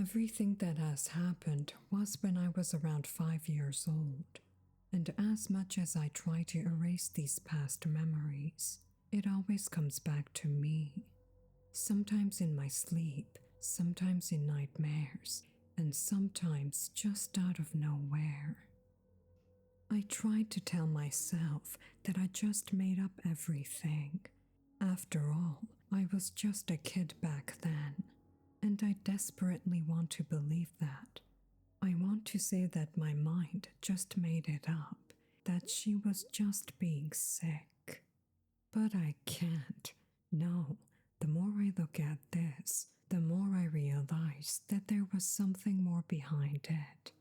Everything that has happened was when I was around 5 years old, and as much as I try to erase these past memories, it always comes back to me. Sometimes in my sleep, sometimes in nightmares, and sometimes just out of nowhere. I tried to tell myself that I just made up everything. After all, I was just a kid back then, and I desperately want to believe that. I want to say that my mind just made it up, that she was just being sick. But I can't. No, the more I look at this, the more I realize that there was something more behind it.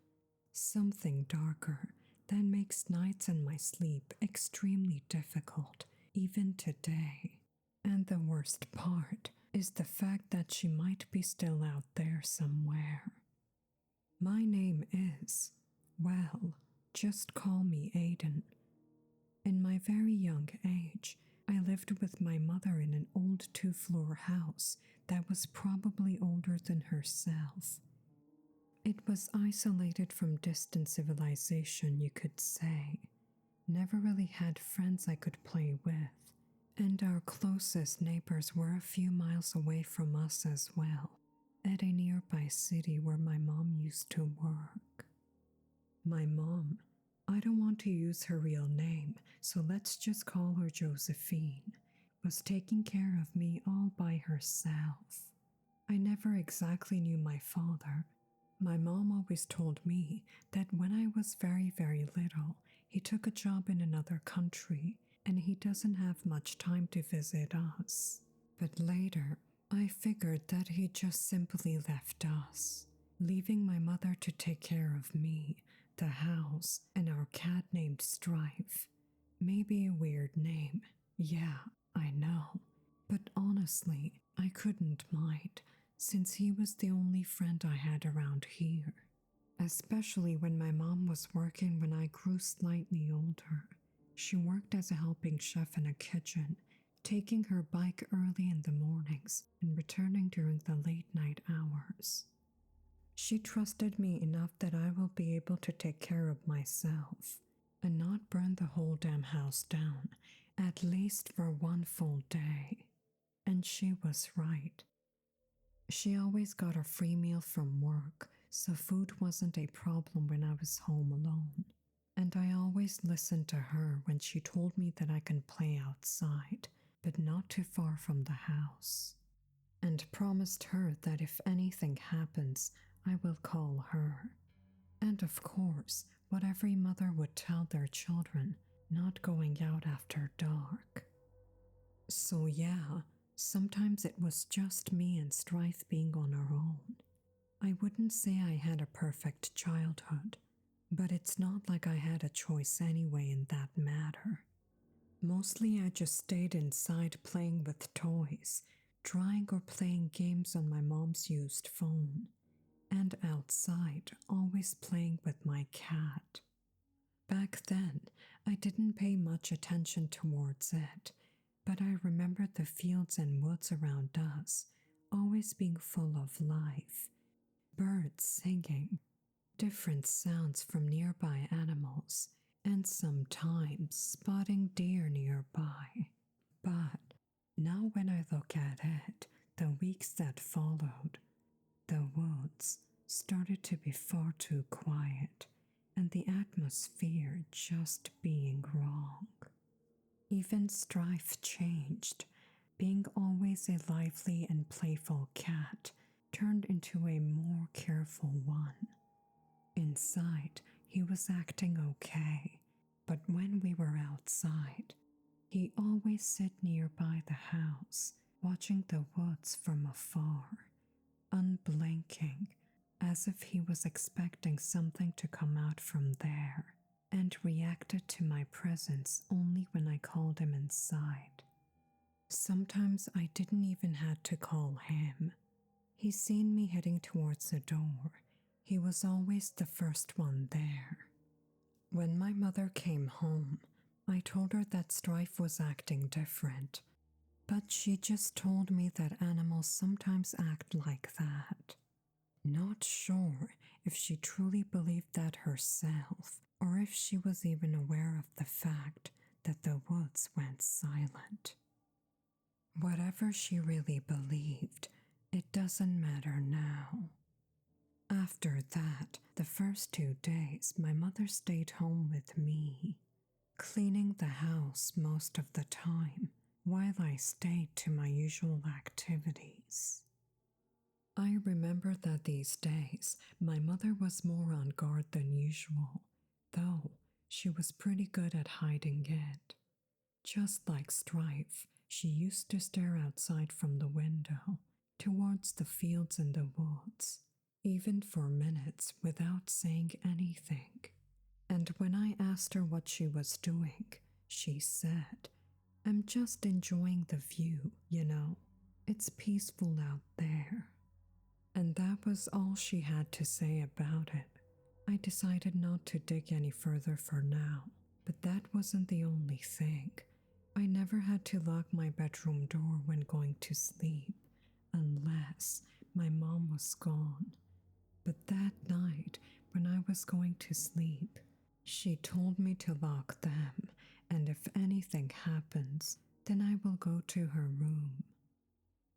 Something darker that makes nights and my sleep extremely difficult, even today. And the worst part is the fact that she might be still out there somewhere. My name is, well, just call me Aiden. In my very young age, I lived with my mother in an old 2-floor house that was probably older than herself. It was isolated from distant civilization, you could say. Never really had friends I could play with, and our closest neighbors were a few miles away from us as well, at a nearby city where my mom used to work. My mom, I don't want to use her real name, so let's just call her Josephine, was taking care of me all by herself. I never exactly knew my father. My mom always told me that when I was very, very little, he took a job in another country and he doesn't have much time to visit us. But later, I figured that he just simply left us, leaving my mother to take care of me, the house, and our cat named Strife. Maybe a weird name. Yeah, I know. But honestly, I couldn't mind, since he was the only friend I had around here. Especially when my mom was working when I grew slightly older. She worked as a helping chef in a kitchen, taking her bike early in the mornings and returning during the late night hours. She trusted me enough that I will be able to take care of myself and not burn the whole damn house down, at least for one full day. And she was right. She always got a free meal from work, so food wasn't a problem when I was home alone. And I always listened to her when she told me that I can play outside, but not too far from the house. And promised her that if anything happens, I will call her. And of course, what every mother would tell their children, not going out after dark. So yeah, sometimes it was just me and Strife being on our own. I wouldn't say I had a perfect childhood, but it's not like I had a choice anyway in that matter. Mostly I just stayed inside playing with toys, drawing or playing games on my mom's used phone, and outside always playing with my cat. Back then, I didn't pay much attention towards it, but I remembered the fields and woods around us always being full of life, birds singing, different sounds from nearby animals, and sometimes spotting deer nearby. But now when I look at it, the weeks that followed, the woods started to be far too quiet, and the atmosphere just being wrong. Even Strife changed, being always a lively and playful cat turned into a more careful one. Inside, he was acting okay, but when we were outside, he always sat nearby the house, watching the woods from afar, unblinking, as if he was expecting something to come out from there, and reacted to my presence only when I called him inside. Sometimes I didn't even have to call him. He seen me heading towards the door. He was always the first one there. When my mother came home, I told her that Strife was acting different, but she just told me that animals sometimes act like that. Not not sure if she truly believed that herself or if she was even aware of the fact that the woods went silent. Whatever she really believed, it doesn't matter now. After that, the first 2 days, my mother stayed home with me, cleaning the house most of the time while I stayed to my usual activities. I remember that these days, my mother was more on guard than usual, though she was pretty good at hiding it. Just like Strife, she used to stare outside from the window towards the fields and the woods, even for minutes without saying anything. And when I asked her what she was doing, she said, "I'm just enjoying the view, you know. It's peaceful out there." And that was all she had to say about it. I decided not to dig any further for now, but that wasn't the only thing. I never had to lock my bedroom door when going to sleep, unless my mom was gone. But that night, when I was going to sleep, she told me to lock them, and if anything happens, then I will go to her room.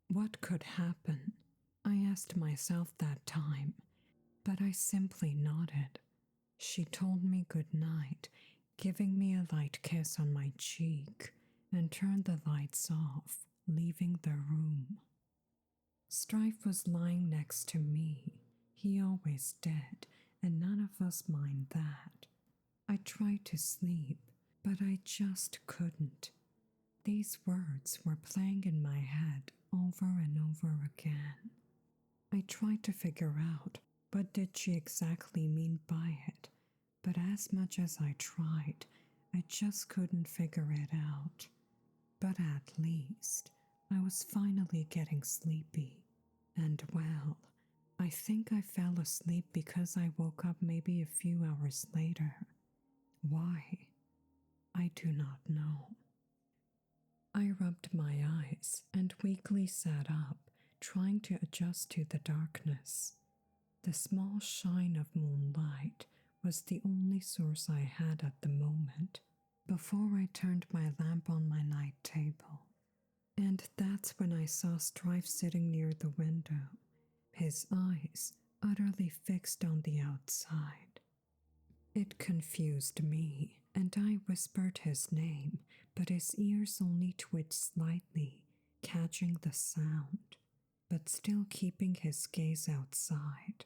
What could happen? I asked myself that time, but I simply nodded. She told me good night, giving me a light kiss on my cheek, and turned the lights off, leaving the room. Strife was lying next to me. He always did, and none of us mind that. I tried to sleep, but I just couldn't. These words were playing in my head over and over again. I tried to figure out what did she exactly mean by it, but as much as I tried, I just couldn't figure it out. But at least I was finally getting sleepy. And well, I think I fell asleep because I woke up maybe a few hours later. Why? I do not know. I rubbed my eyes and weakly sat up, trying to adjust to the darkness. The small shine of moonlight was the only source I had at the moment, before I turned my lamp on my night table. And that's when I saw Strife sitting near the window, his eyes utterly fixed on the outside. It confused me, and I whispered his name, but his ears only twitched slightly, catching the sound, but still keeping his gaze outside.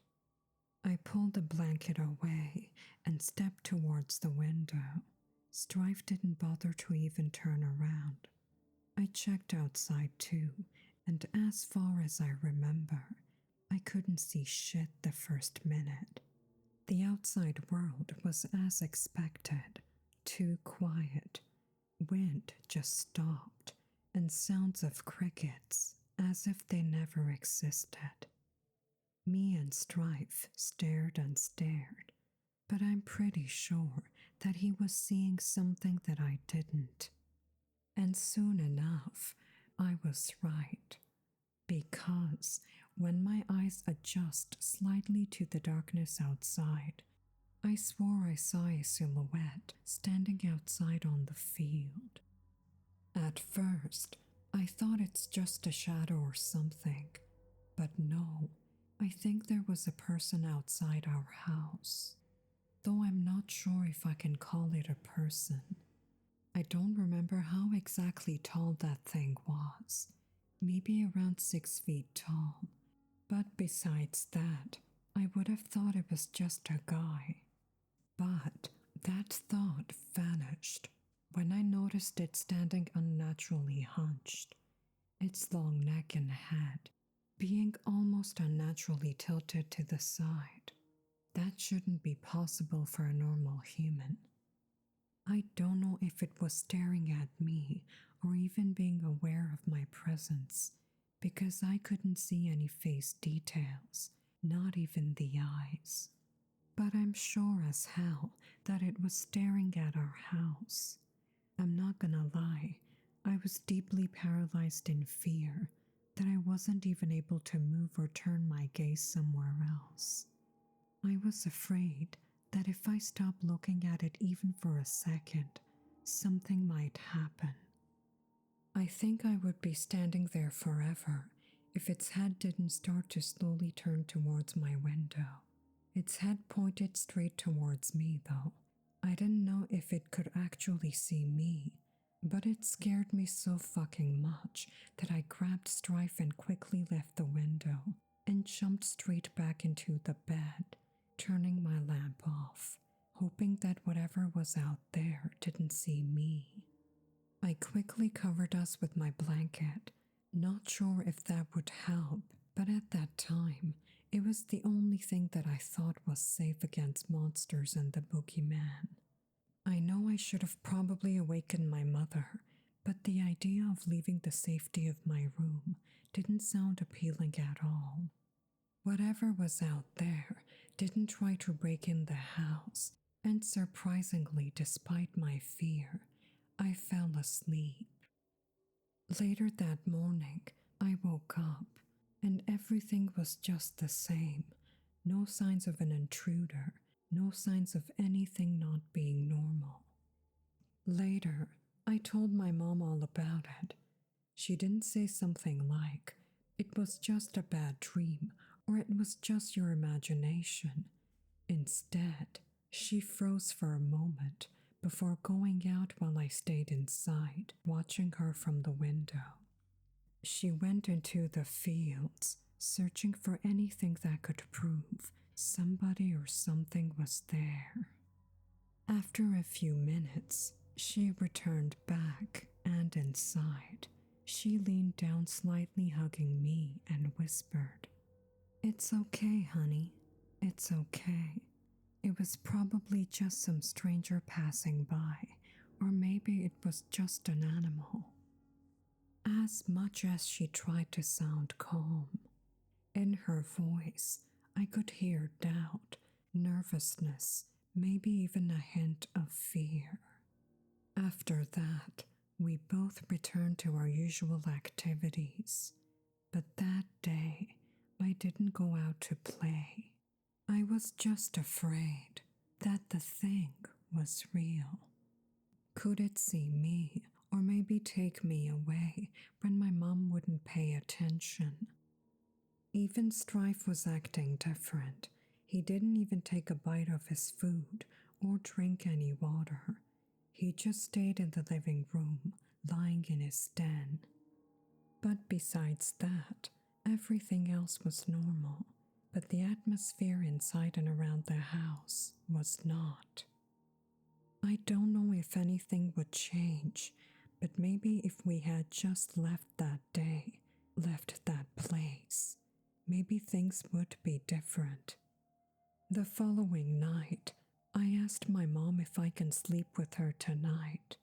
I pulled the blanket away and stepped towards the window. Strife didn't bother to even turn around. I checked outside too, and as far as I remember, I couldn't see shit the first minute. The outside world was as expected, too quiet. Wind just stopped, and sounds of crickets as if they never existed. Me and Strife stared and stared, but I'm pretty sure that he was seeing something that I didn't. And soon enough, I was right. Because when my eyes adjust slightly to the darkness outside, I swore I saw a silhouette standing outside on the field. At first, I thought it's just a shadow or something, but no, I think there was a person outside our house. Though I'm not sure if I can call it a person. I don't remember how exactly tall that thing was. Maybe around 6 feet tall. But besides that, I would have thought it was just a guy. But that thought vanished when I noticed it standing unnaturally hunched, its long neck and head being almost unnaturally tilted to the side. That shouldn't be possible for a normal human. I don't know if it was staring at me or even being aware of my presence, because I couldn't see any face details, not even the eyes. But I'm sure as hell that it was staring at our house. I'm not gonna lie, I was deeply paralyzed in fear, that I wasn't even able to move or turn my gaze somewhere else. I was afraid that if I stopped looking at it even for a second, something might happen. I think I would be standing there forever if its head didn't start to slowly turn towards my window. Its head pointed straight towards me, though. I didn't know if it could actually see me, but it scared me so fucking much that I grabbed Strife and quickly left the window and jumped straight back into the bed, turning my lamp off, hoping that whatever was out there didn't see me. I quickly covered us with my blanket, not sure if that would help, but at that time, it was the only thing that I thought was safe against monsters and the boogeyman. I know I should have probably awakened my mother, but the idea of leaving the safety of my room didn't sound appealing at all. Whatever was out there didn't try to break in the house, and surprisingly, despite my fear, I fell asleep. Later that morning, I woke up, and everything was just the same. No signs of an intruder, no signs of anything not being normal. Later, I told my mom all about it. She didn't say something like, "It was just a bad dream," or "It was just your imagination." Instead, she froze for a moment before going out while I stayed inside, watching her from the window. She went into the fields, searching for anything that could prove somebody or something was there. After a few minutes, she returned back, and inside, she leaned down slightly, hugging me, and whispered, "It's okay, honey. It's okay. It was probably just some stranger passing by, or maybe it was just an animal." As much as she tried to sound calm, in her voice I could hear doubt, nervousness, maybe even a hint of fear. After that, we both returned to our usual activities, but that day I didn't go out to play. I was just afraid that the thing was real. Could it see me, or maybe take me away when my mom wouldn't pay attention? Even Strife was acting different. He didn't even take a bite of his food or drink any water. He just stayed in the living room, lying in his den. But besides that, everything else was normal. But the atmosphere inside and around the house was not. I don't know if anything would change, but maybe if we had just left that day, left that place, maybe things would be different. The following night, I asked my mom if I can sleep with her tonight,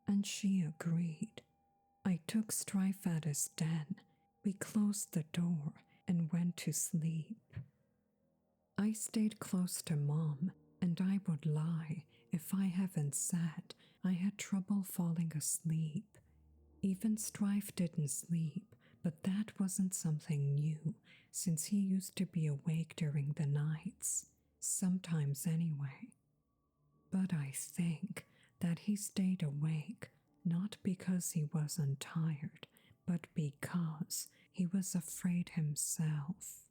and she agreed. I took Strife at his den, we closed the door, and went to sleep. I stayed close to Mom, and I would lie if I haven't said I had trouble falling asleep. Even Strife didn't sleep, but that wasn't something new, since he used to be awake during the nights, sometimes anyway. But I think that he stayed awake not because he wasn't tired, but because he was afraid himself.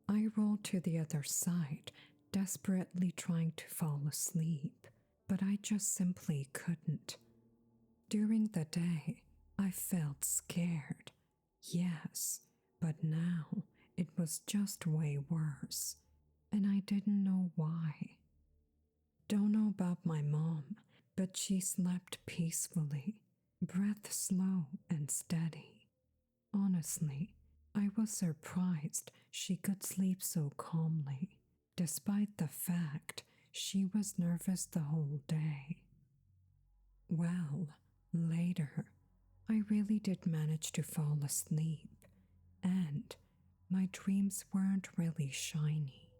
I rolled to the other side, desperately trying to fall asleep, but I just simply couldn't. During the day, I felt scared, yes, but now it was just way worse, and I didn't know why. Don't know about my mom, but she slept peacefully, breath slow and steady. Honestly, I was surprised she could sleep so calmly, despite the fact she was nervous the whole day. Well, later, I really did manage to fall asleep, and my dreams weren't really shiny.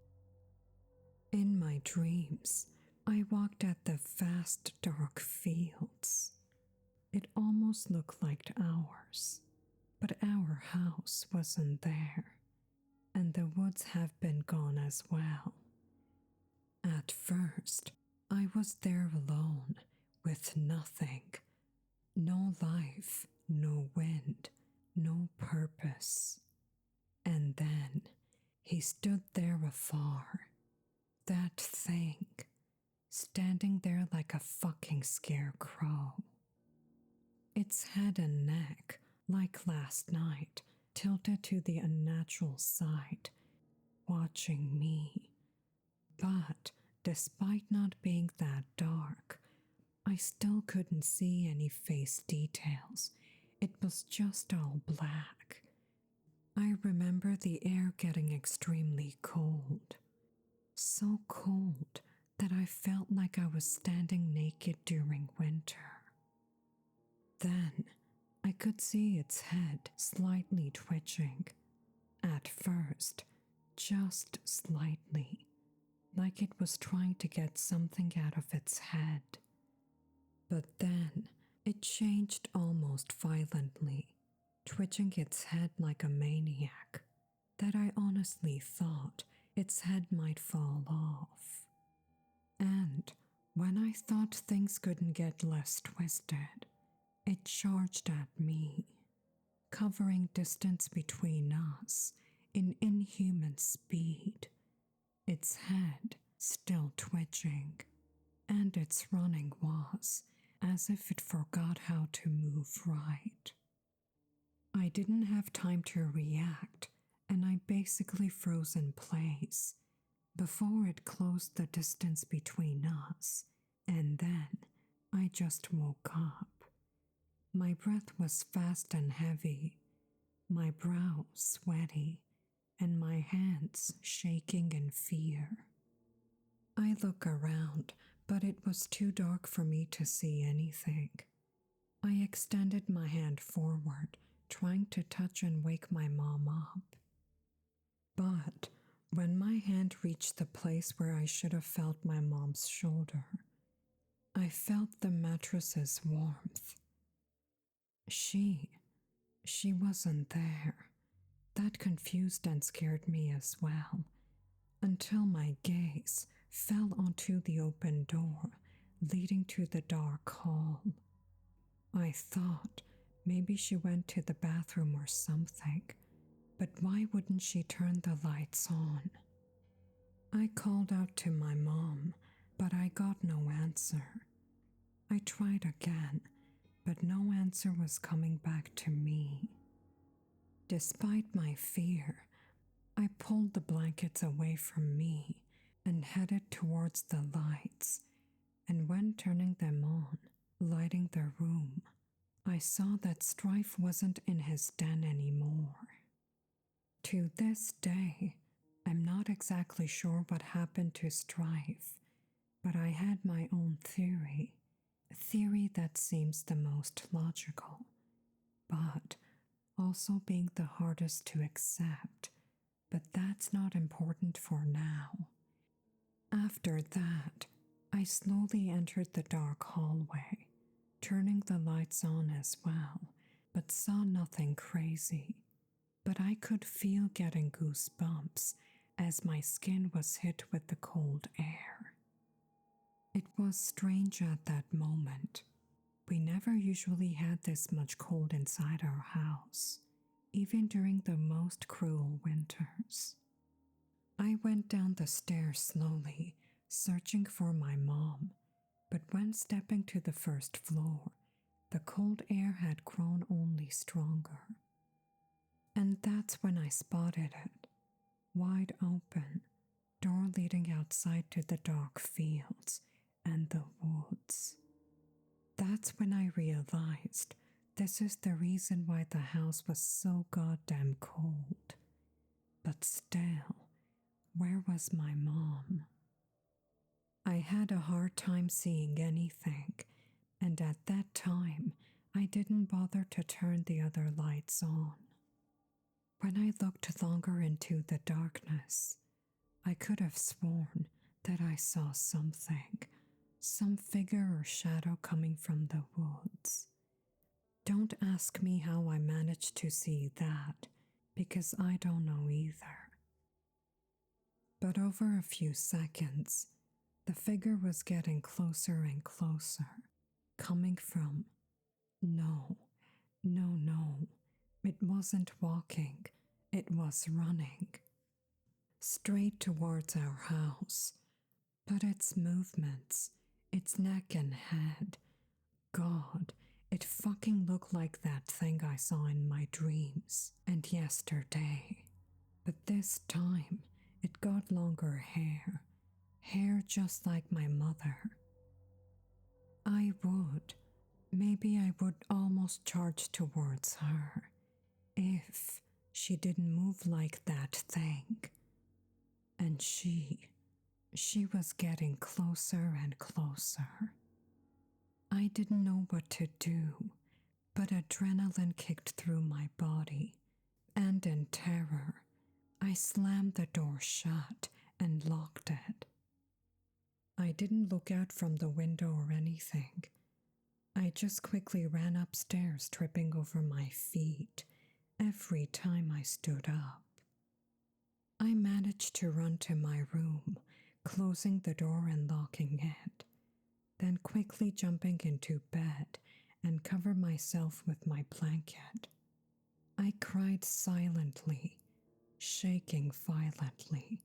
In my dreams, I walked at the vast dark fields. It almost looked like ours. but our house wasn't there, and the woods have been gone as well. At first, I was there alone, with nothing. No life, no wind, no purpose. And then he stood there afar, that thing, standing there like a fucking scarecrow. Its head and neck, like last night, tilted to the unnatural side, watching me. But despite not being that dark, I still couldn't see any face details. It was just all black. I remember the air getting extremely cold. So cold that I felt like I was standing naked during winter. Then I could see its head slightly twitching. At first, just slightly, like it was trying to get something out of its head. But then it changed almost violently, twitching its head like a maniac, that I honestly thought its head might fall off. And when I thought things couldn't get less twisted, it charged at me, covering distance between us in inhuman speed, its head still twitching, and its running was as if it forgot how to move right. I didn't have time to react, and I basically froze in place before it closed the distance between us, and then I just woke up. My breath was fast and heavy, my brow sweaty, and my hands shaking in fear. I look around, but it was too dark for me to see anything. I extended my hand forward, trying to touch and wake my mom up. But when my hand reached the place where I should have felt my mom's shoulder, I felt the mattress's warmth. She wasn't there. That confused and scared me as well, until my gaze fell onto the open door leading to the dark hall. I thought maybe she went to the bathroom or something, but why wouldn't she turn the lights on? I called out to my mom, but I got no answer. I tried again, but no answer was coming back to me. Despite my fear, I pulled the blankets away from me and headed towards the lights, and when turning them on, lighting the room, I saw that Strife wasn't in his den anymore. To this day, I'm not exactly sure what happened to Strife, but I had my own theory, a theory that seems the most logical, but also being the hardest to accept, but that's not important for now. After that, I slowly entered the dark hallway, turning the lights on as well, but saw nothing crazy. But I could feel getting goosebumps as my skin was hit with the cold air. It was strange at that moment. We never usually had this much cold inside our house, even during the most cruel winters. I went down the stairs slowly, searching for my mom, but when stepping to the first floor, the cold air had grown only stronger. And that's when I spotted it, wide open, door leading outside to the dark fields and the woods. That's when I realized this is the reason why the house was so goddamn cold. But still, where was my mom? I had a hard time seeing anything, and at that time, I didn't bother to turn the other lights on. When I looked longer into the darkness, I could have sworn that I saw something, some figure or shadow coming from the woods. Don't ask me how I managed to see that, because I don't know either. But over a few seconds, the figure was getting closer and closer, coming from... No, it wasn't walking, it was running. Straight towards our house, but its movements, its neck and head, God, it fucking looked like that thing I saw in my dreams and yesterday. But this time, it got longer hair just like my mother. Maybe I would almost charge towards her if she didn't move like that thing. And she was getting closer and closer. I didn't know what to do, but adrenaline kicked through my body, and in terror, I slammed the door shut and locked it. I didn't look out from the window or anything. I just quickly ran upstairs, tripping over my feet every time I stood up. I managed to run to my room, closing the door and locking it, then quickly jumping into bed and cover myself with my blanket. I cried silently, shaking violently,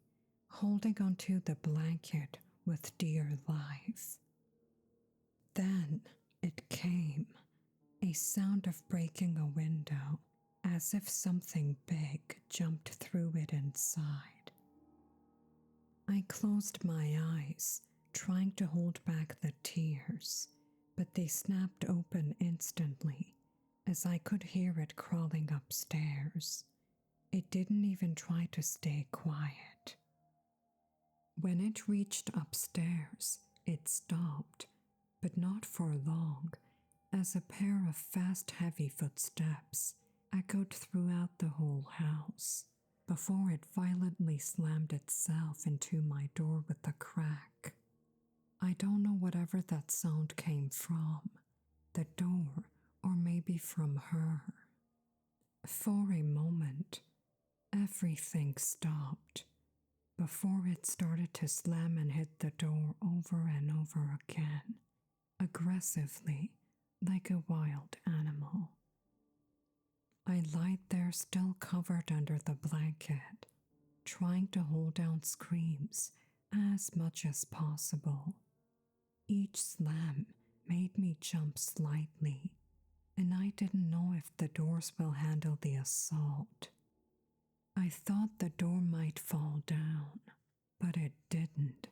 holding onto the blanket with dear life. Then it came, a sound of breaking a window, as if something big jumped through it inside. I closed my eyes, trying to hold back the tears, but they snapped open instantly, as I could hear it crawling upstairs. It didn't even try to stay quiet. When it reached upstairs, it stopped, but not for long, as a pair of fast, heavy footsteps echoed throughout the whole house before it violently slammed itself into my door with a crack. I don't know whatever that sound came from, the door or maybe from her. For a moment, everything stopped before it started to slam and hit the door over and over again, aggressively, like a wild animal. I lied there still covered under the blanket, trying to hold down screams as much as possible. Each slam made me jump slightly, and I didn't know if the doors will handle the assault. I thought the door might fall down, but it didn't,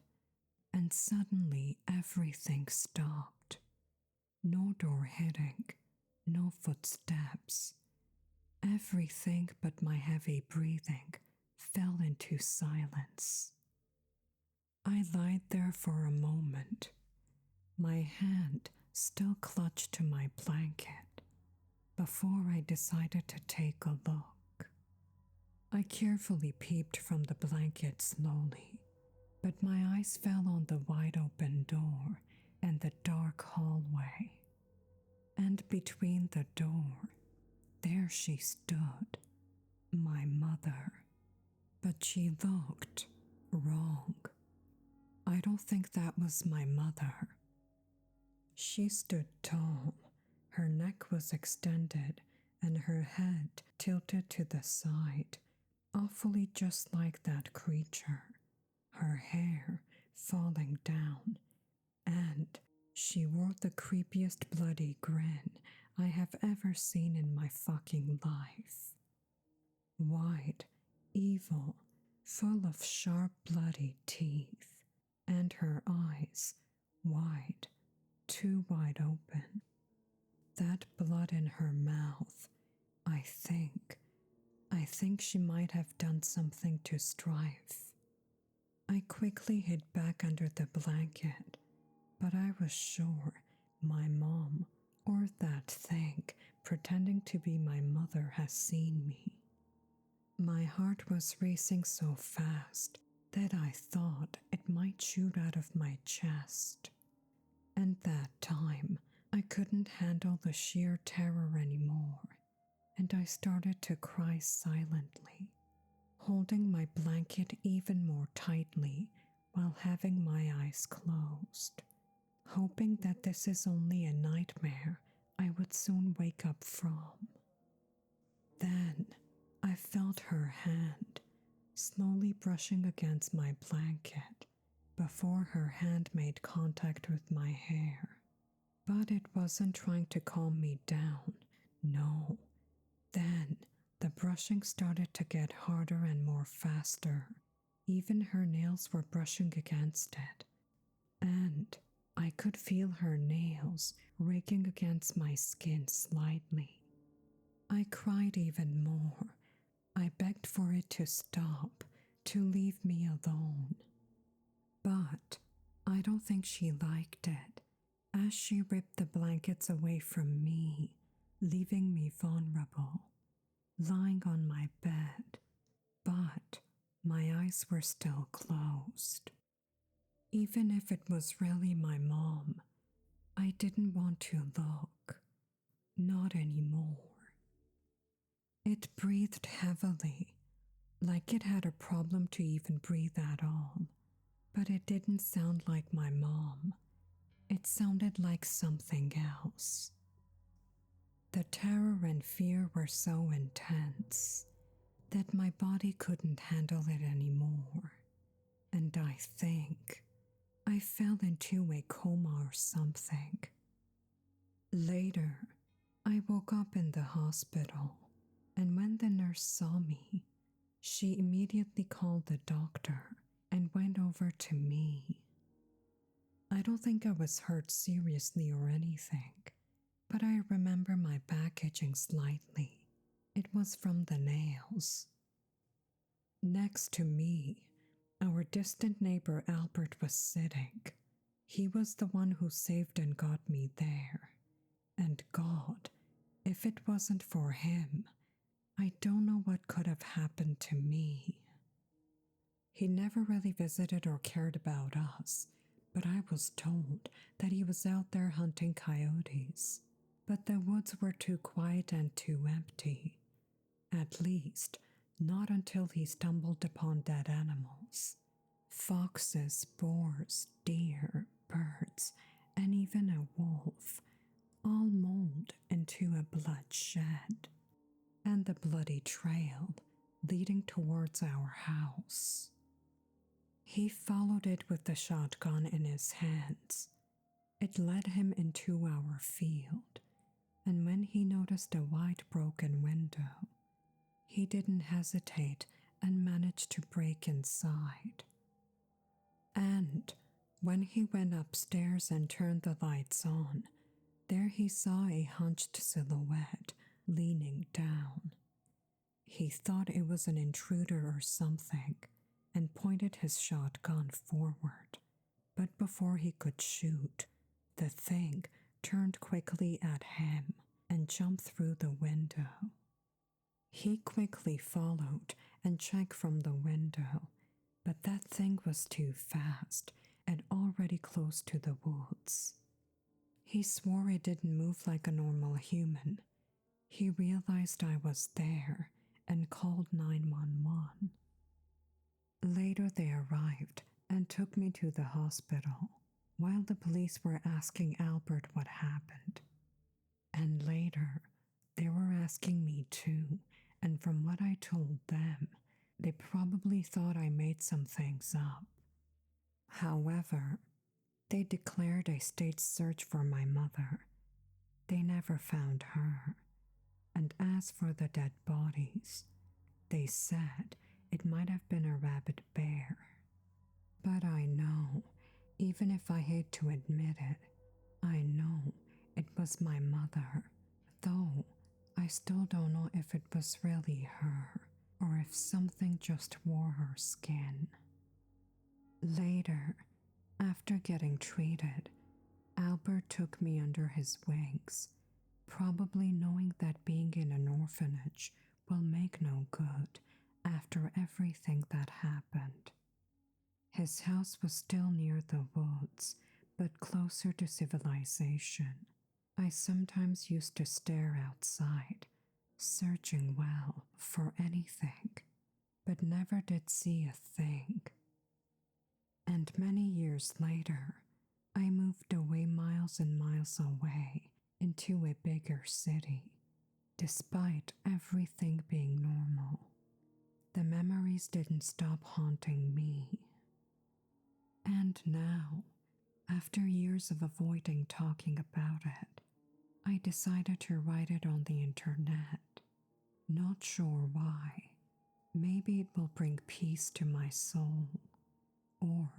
and suddenly everything stopped. No door hitting, no footsteps. Everything but my heavy breathing fell into silence. I lied there for a moment, my hand still clutched to my blanket, before I decided to take a look. I carefully peeped from the blanket slowly, but my eyes fell on the wide open door and the dark hallway. And between the door, there she stood, my mother. But she looked wrong. I don't think that was my mother. She stood tall, her neck was extended, and her head tilted to the side, awfully just like that creature, her hair falling down, and she wore the creepiest bloody grin I have ever seen in my fucking life. Wide, evil, full of sharp bloody teeth, and her eyes wide, too wide open. That blood in her mouth, I think she might have done something to strive. I quickly hid back under the blanket, but I was sure my mom, or that thing pretending to be my mother, has seen me. My heart was racing so fast that I thought it might shoot out of my chest. And that time, I couldn't handle the sheer terror anymore, and I started to cry silently, holding my blanket even more tightly while having my eyes closed, hoping that this is only a nightmare I would soon wake up from. Then I felt her hand slowly brushing against my blanket before her hand made contact with my hair. But it wasn't trying to calm me down, no. Then the brushing started to get harder and more faster. Even her nails were brushing against it. And I could feel her nails raking against my skin slightly. I cried even more. I begged for it to stop, to leave me alone. But I don't think she liked it, as she ripped the blankets away from me, leaving me vulnerable, lying on my bed. But my eyes were still closed. Even if it was really my mom, I didn't want to look. Not anymore. It breathed heavily, like it had a problem to even breathe at all. But it didn't sound like my mom. It sounded like something else. The terror and fear were so intense that my body couldn't handle it anymore. And I think I fell into a coma or something. Later, I woke up in the hospital, and when the nurse saw me, she immediately called the doctor and went over to me. I don't think I was hurt seriously or anything, but I remember my back itching slightly. It was from the nails. Next to me, our distant neighbor Albert was sitting. He was the one who saved and got me there. And God, if it wasn't for him, I don't know what could have happened to me. He never really visited or cared about us, but I was told that he was out there hunting coyotes. But the woods were too quiet and too empty. At least, not until he stumbled upon dead animals. Foxes, boars, deer, birds, and even a wolf, all mold into a bloodshed. And the bloody trail leading towards our house. He followed it with the shotgun in his hands. It led him into our field, and when he noticed a wide broken window, he didn't hesitate and managed to break inside. And when he went upstairs and turned the lights on, there he saw a hunched silhouette leaning down. He thought it was an intruder or something and pointed his shotgun forward. But before he could shoot, the thing turned quickly at him and jumped through the window. He quickly followed and checked from the window, but that thing was too fast and already close to the woods. He swore it didn't move like a normal human. He realized I was there and called 911. Later they arrived and took me to the hospital while the police were asking Albert what happened. And later, they were asking me too, and from what I told them, they probably thought I made some things up. However, they declared a state search for my mother. They never found her. And as for the dead bodies, they said it might have been a rabid bear. But I know, even if I hate to admit it, I know it was my mother, though I still don't know if it was really her or if something just wore her skin. Later, after getting treated, Albert took me under his wings, probably knowing that being in an orphanage will make no good after everything that happened. His house was still near the woods, but closer to civilization, I sometimes used to stare outside, searching well for anything, but never did see a thing. And many years later, I moved away miles and miles away into a bigger city. Despite everything being normal, the memories didn't stop haunting me. And now, after years of avoiding talking about it, I decided to write it on the internet. Not sure why. Maybe it will bring peace to my soul, or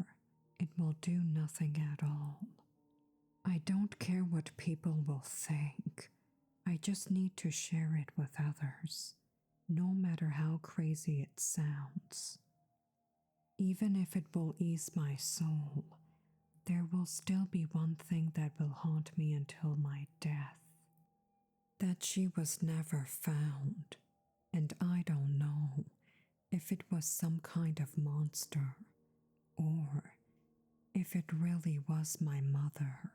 it will do nothing at all. I don't care what people will think. I just need to share it with others, no matter how crazy it sounds. Even if it will ease my soul, there will still be one thing that will haunt me until my death. That she was never found, and I don't know if it was some kind of monster, or if it really was my mother.